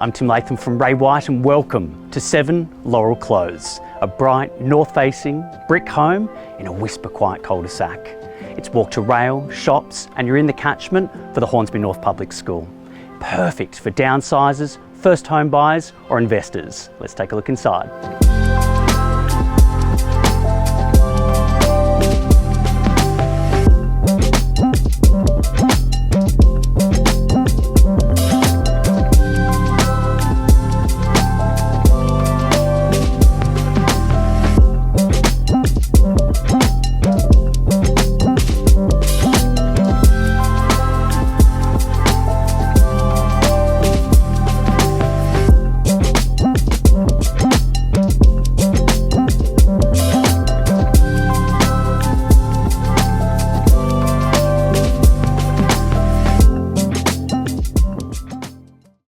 I'm Tim Latham from Ray White and welcome to 7 Laurel Close, a bright, north-facing brick home in a whisper-quiet cul-de-sac. It's walk to rail, shops, and you're in the catchment for the Hornsby North Public School. Perfect for downsizers, first home buyers or investors. Let's take a look inside.